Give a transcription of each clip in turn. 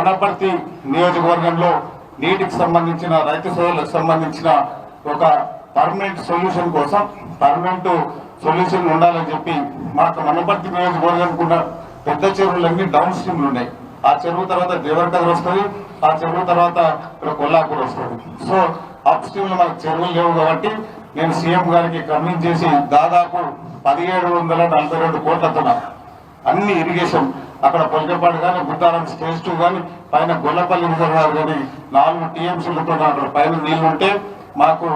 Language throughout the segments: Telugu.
వనపర్తి నియోజకవర్గంలో నీటికి సంబంధించిన రైతు సోదరులకు సంబంధించిన ఒక పర్మనెంట్ సొల్యూషన్ కోసం పర్మనెంట్ సొల్యూషన్ ఉండాలని చెప్పి మాకు వనపర్తి నియోజకవర్గానికి ఉన్న పెద్ద చెరువులన్నీ డౌన్ స్ట్రీమ్లు ఉన్నాయి. ఆ చెరువు తర్వాత దేవరకథ వస్తుంది, ఆ చెరువు తర్వాత ఇక్కడ కొల్లాపూర్ వస్తుంది. సో అప్ స్ట్రీమ్ లో మనకు చెరువులు లేవు కాబట్టి నేను సీఎం గారికి కన్విన్స్ చేసి దాదాపు 1742 కోట్లతో అన్ని ఇరిగేషన్ అక్కడ పొలికపాడు కానీ బుద్ధారం స్టేజ్ 2 కానీ పైన గొల్లపల్లి రిజర్వాయర్ కానీ 4 టీఎంసీలతో అక్కడ పైన నీళ్లు ఉంటే మాకు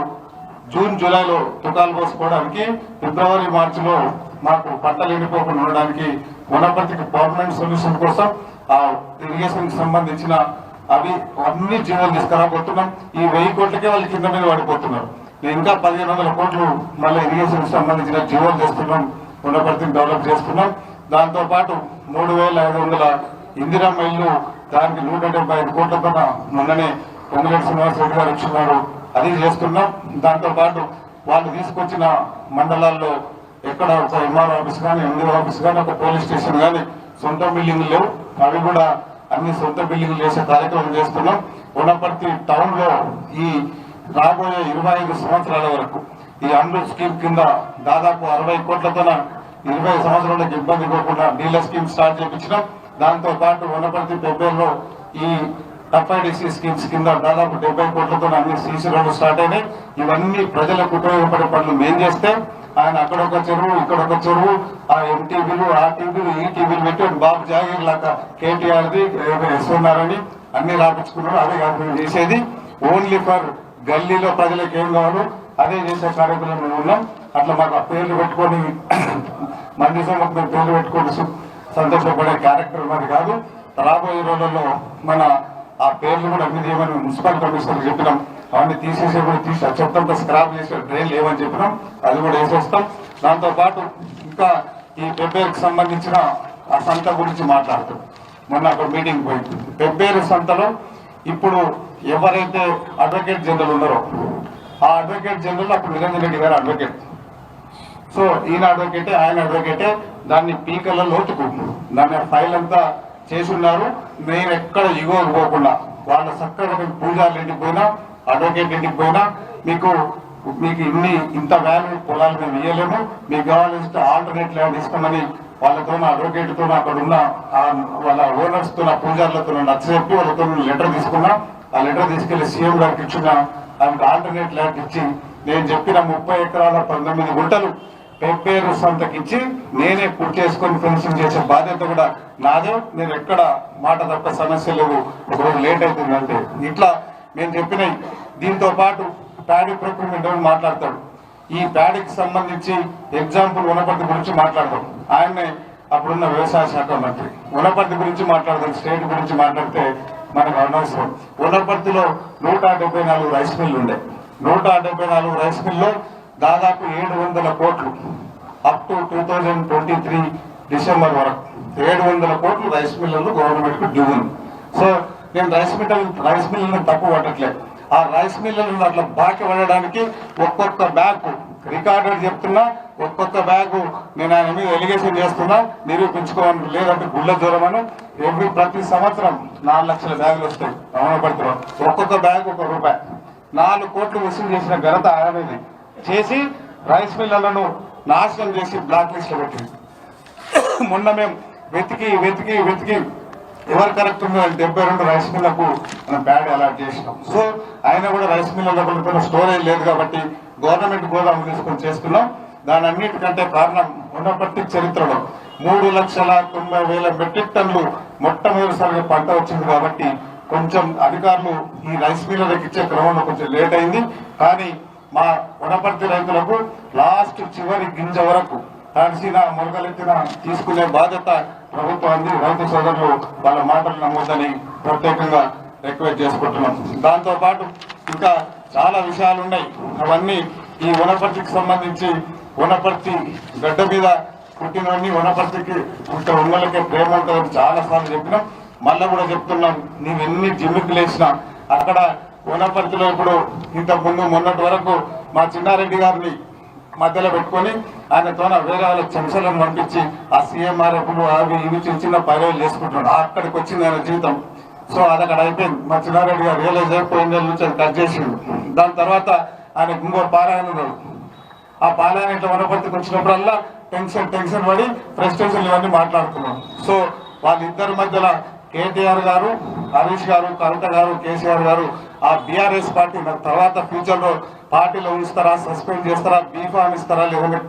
జూన్ జూలైలో తుకాలు పోసుకోవడానికి ఫిబ్రవరి మార్చిలో మాకు పంటలు ఎండిపోకుండా ఉండడానికి వనపర్తికి పర్మనెంట్ సొల్యూషన్ కోసం ఆ ఇరిగేషన్ కి సంబంధించిన అవి అన్ని జీవోలు తీసుకురాబోతున్నాం. ఈ 1000 కోట్లకే వాళ్ళు కింద మీద పడిపోతున్నారు. ఇంకా 1500 కోట్లు మళ్ళీ ఇరిగేషన్ కి సంబంధించిన జీవోలు చేస్తున్నాం, వనపర్తిని డెవలప్ చేస్తున్నాం. దాంతో పాటు 3500 ఇందిరమ్మ ఇల్లు దానికి 175 కోట్లతో మొన్ననే పొంగులేటి శ్రీనివాసరెడ్డి గారు ఇచ్చినారు, అది చేస్తున్నాం. దాంతో పాటు వాళ్ళు తీసుకొచ్చిన మండలాల్లో ఎక్కడ ఒక ఎంఆర్ ఆఫీస్ కానీ ఎంఆర్ ఆఫీస్ కానీ ఒక పోలీస్ స్టేషన్ కానీ సొంత బిల్డింగ్లు లేవు, అవి కూడా అన్ని సొంత బిల్డింగ్లు చేసే కార్యక్రమం చేస్తున్నాం. వనపర్తి టౌన్ లో ఈ రాబోయే 25 సంవత్సరాల వరకు ఈ అమృత్ స్కీమ్ కింద దాదాపు 60 కోట్లతో 20 సంవత్సరాలకు ఇబ్బంది పోకుండా డీలర్ స్కీమ్ స్టార్ట్ చేయించినాం. దాంతో పాటు వనపర్తి పెబ్బేరులో ఈ ఎఫ్ఐడిసి స్కీమ్స్ కింద దాదాపు 70 కోట్లతో అన్ని సీసీ రోడ్లు స్టార్ట్ అయినాయి. ఇవన్నీ ప్రజలకు ఉపయోగపడే పనులు మేం చేస్తే ఆయన అక్కడొక చెరువు ఇక్కడొక చెరువు ఆ ఎంటీవీలు ఆ టీవీలు ఈ టీవీలు పెట్టి బాబు జాగీర్ లాగా కేటీఆర్ది ఇస్తున్నారని అన్ని రాపించుకున్నారు. అదే కాదు మేము చేసేది ఓన్లీ ఫర్ గల్లీలో ప్రజలకు ఏం కావాలో అదే చేసే కార్యక్రమం మేము ఉన్నాం. అట్లా మాకు పేర్లు పెట్టుకొని మంది సంగతి పేర్లు పెట్టుకొని సంతోషపడే క్యారెక్టర్ మరి కాదు. రాబోయే రోజుల్లో మన ఆ పేర్లు కూడా అన్ని చేయమని మున్సిపల్ కమిషనర్ చెప్పినాం. అవన్నీ తీసేసే కూడా తీసి చెప్తాం, స్క్రాప్ చేసే ట్రైన్ లేవని చెప్పినాం, అది కూడా వేసేస్తాం. దాంతో పాటు ఇంకా ఈ పెబ్బేరుకు సంబంధించిన ఆ సంత గురించి మాట్లాడుతాం. మొన్న అక్కడ మీటింగ్ పోయింది. పెబ్బేరు సంతలో ఇప్పుడు ఎవరైతే అడ్వకేట్ జనరల్ ఉన్నారో ఆ అడ్వకేట్ జనరల్ అప్పుడు నిరంజన్ రెడ్డి గారు అడ్వకేట్. సో ఈయన అడ్వకేటే ఆయన అడ్వకేటే దాన్ని పీకల లోతుకు దాన్ని ఫైల్ అంతా చేసి ఉన్నారు. నేను ఎక్కడ ఇగోకి పోకుండా వాళ్ళ చక్కగా పూజారులు ఇంటికి పోయినా అడ్వకేట్ ఇంటికి పోయినా మీకు ఇంత వాల్యూ పొలాలు మేము ఇవ్వలేము, మీకు కావాల్సిన ఆల్టర్నేట్ ల్యాండ్ ఇస్తామని వాళ్ళతో అడ్వకేట్ తో అక్కడ ఉన్న వాళ్ళ ఓనర్స్ తో పూజారులతో నచ్చజెప్పి వాళ్ళతో లెటర్ తీసుకున్నా. ఆ లెటర్ తీసుకెళ్లి సీఎం గారికి ఇచ్చిన ఆయనకు ఆల్టర్నేట్ ల్యాండ్ ఇచ్చి నేను చెప్పిన 30 ఎకరాల 19 గుంటలు పెబ్బేరు సంతకిచ్చి నేనే పూర్తి చేసుకొని ఫెన్సింగ్ చేసే బాధ్యత కూడా నాదే. నేను ఎక్కడ మాట తప్ప సమస్య లేవు, ఒకరోజు లేట్ అవుతుందంటే ఇట్లా నేను చెప్పినాయి. దీంతో పాటు ప్యాడీ ప్రొక్యూర్మెంట్ అని మాట్లాడతాడు. ఈ ప్యాడీకి సంబంధించి ఎగ్జాంపుల్ వనపర్తి గురించి మాట్లాడతాం. ఆయన్నే అప్పుడున్న వ్యవసాయ శాఖ మంత్రి వనపర్తి గురించి మాట్లాడతాం. స్టేట్ గురించి మాట్లాడితే మనకు అనవసరం. వనపర్తిలో 174 రైస్ మిల్లు ఉండే. 174 రైస్ మిల్లో దాదాపు 700 కోట్లు అప్ టు 2023 డిసెంబర్ వరకు 700 కోట్లు రైస్ మిల్లులు గవర్నమెంట్ కు డ్యూ ఉంది. సో నేను రైస్ మిల్లులను తప్పు పట్టట్లేదు. ఆ రైస్ మిల్లులను అట్లా బాకీ పడడానికి ఒక్కొక్క బ్యాగ్ రికార్డెడ్ చెప్తున్నా, ఒక్కొక్క బ్యాగు నేను ఆయన మీద ఎలిగేషన్ చేస్తున్నా, నిరూపించుకోవాలి లేదంటే గుళ్ళ దూరమను. ప్రతి సంవత్సరం 4 లక్షల బ్యాగులు వస్తాయి వనపర్తిలో. ఒక్కొక్క బ్యాగ్ ₹1. 4 కోట్లు వసూలు చేసిన ఘనత ఆయనది. చేసి రైస్ మిల్లులను నాశనం చేసి బ్లాక్ లిస్ట్ లో పెట్టింది. మొన్న మేము వెతికి ఎవరు కరెక్ట్ ఉందో 72 రైస్ మిల్లకు మనం ప్యాడ్ అలాట్ చేసినాం. సో ఆయన కూడా రైస్ మిల్లుల స్టోరేజ్ లేదు కాబట్టి గవర్నమెంట్ గోదాము తీసుకొని చేస్తున్నాం. దాని అన్నిటికంటే కారణం వనపర్తి చరిత్రలో 3,90,000 మెట్రిక్ టన్నులు మొట్టమొదటిసారిగా పంట వచ్చింది కాబట్టి కొంచెం అధికారులు ఈ రైస్ మిల్లులకు ఇచ్చే క్రమంలో కొంచెం లేట్ అయింది. కానీ మా వనపర్తి రైతులకు లాస్ట్ చివరి గింజ వరకు తడిసిన మొలకలెత్తిన తీసుకునే బాధ్యత ప్రభుత్వాన్ని రైతు సోదరులు వాళ్ళ మాటలు నమ్మొద్దని ప్రత్యేకంగా రిక్వెస్ట్ చేసుకుంటున్నాం. దాంతో పాటు ఇంకా చాలా విషయాలు ఉన్నాయి. అవన్నీ ఈ వనపర్తికి సంబంధించి వనపర్తి గడ్డ మీద పుట్టినవన్నీ వనపర్తికి పుట్ట ఉన్నలకే ప్రేమ ఉంటుందని చాలా సార్లు చెప్పినాం. మళ్ళా కూడా చెప్తున్నాం, నీవెన్ని జిమ్మికులు వేసినా అక్కడ వనపర్తిలో ఇప్పుడు ఇంతకుముందు మొన్నటి వరకు మా చిన్నారెడ్డి గారిని మధ్యలో పెట్టుకొని ఆయనతోన వేరే వాళ్ళ చెంచలను పంపించి ఆ సీఎంఆర్ఎఫ్లు అవి ఇవి చిన్న చిన్న పైరవులు చేసుకుంటున్నాడు. అక్కడికి వచ్చింది ఆయన జీవితం. సో అది అక్కడ అయిపోయింది. మా చిన్నారెడ్డి గారు రియలైజ్ అయిపోయిన నెల నుంచి అది కట్ చేసిండు. దాని తర్వాత ఆయనకు ఇంకో పారాయణ ఉన్నాడు. ఆ పారాయణ ఇట్లా వనపర్తికి వచ్చినప్పుడల్లా టెన్షన్ పడి ఫ్రస్ట్రేషన్ ఇవన్నీ మాట్లాడుతున్నాం. సో వాళ్ళిద్దరి మధ్యలో కేటీఆర్ గారు, హరీష్ గారు, కవిత గారు, కేసీఆర్ గారు ఆ బీఆర్ఎస్ పార్టీ తర్వాత ఫ్యూచర్ లో పార్టీలో ఉంచుతారా, సస్పెండ్ చేస్తారా, బీఫామ్ ఇస్తారా లేదని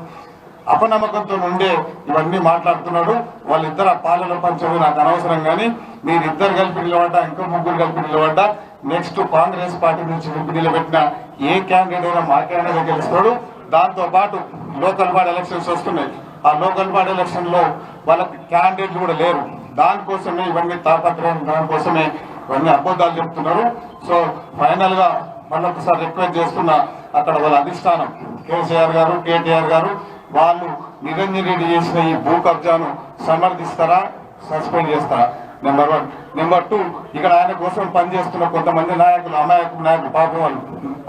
అపనమ్మకంతో ఉండే ఇవన్నీ మాట్లాడుతున్నాడు. వాళ్ళిద్దరు ఆ పాలన పంచమి నాకు అనవసరం, కానీ మీరిద్దరు కలిపి నిలబడ్డా, ఇంకో ముగ్గురు కలిపి నిలబడ్డా, నెక్స్ట్ కాంగ్రెస్ పార్టీ నుంచి నిలబెట్టిన ఏ క్యాండిడేట్ అయినా మా క్యాండిడేట్ గెలుస్తాడు. దాంతో పాటు లోకల్ బాడీ ఎలక్షన్స్ వస్తున్నాయి. ఆ లోకల్ బాడీ ఎలక్షన్ లో వాళ్ళకి క్యాండిడేట్లు కూడా లేరు. దానికోసమే ఇవన్నీ తాపత్రయం, దానికోసమే ఇవన్నీ అబద్ధాలు చెప్తున్నారు. సో ఫైనల్ గా మళ్ళొకసారి రిక్వెస్ట్ చేస్తున్నా, అక్కడ వాళ్ళ అధిష్టానం కేసీఆర్ గారు, కేటీఆర్ గారు వాళ్ళు నిరంజన్ రెడ్డి చేసిన ఈ భూ కబ్జాను సమర్థిస్తారా, సస్పెండ్ చేస్తారా? నెంబర్ 1. నెంబర్ 2, ఇక్కడ ఆయన కోసం పనిచేస్తున్న కొంతమంది నాయకులు, అమాయకులు నాయకులు, పాపం వాళ్ళు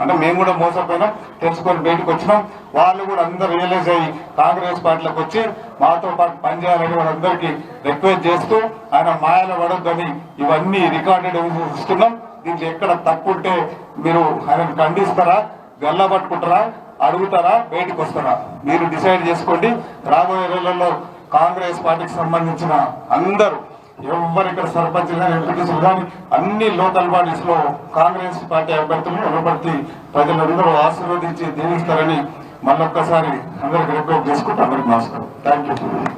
అంటే మేము కూడా మోసపోయినాం, తెలుసుకొని బయటకు వచ్చినాం. వాళ్ళు కూడా అందరూ రియలైజ్ అయ్యి కాంగ్రెస్ పార్టీలకు వచ్చి మాతో పాటు పనిచేయాలని వాళ్ళందరికీ రిక్వెస్ట్ చేస్తూ ఆయన మాయలు పడొద్దని ఇవన్నీ రికార్డెడ్ ఇస్తున్నాం. దీంట్లో ఎక్కడ తప్పు ఉంటే మీరు ఆయనను ఖండిస్తారా, గల్లబట్టుకుంటారా, అడుగుతారా, బయటకు వస్తారా? మీరు డిసైడ్ చేసుకోండి. రాబోయే రోజుల్లో కాంగ్రెస్ పార్టీకి సంబంధించిన అందరూ ఎవరు ఇక్కడ సర్పంచ్ కానీ, ఎంపీటీసీలు కానీ అన్ని లోకల్ బాడీస్ లో కాంగ్రెస్ పార్టీ అభ్యర్థులను వనపర్తి ప్రజలందరూ ఆశీర్వదించి దీవిస్తారని మళ్ళొక్కసారి అందరికి రిక్వెస్ట్ చేసుకుంటూ అందరికి నమస్కారం. Thank you.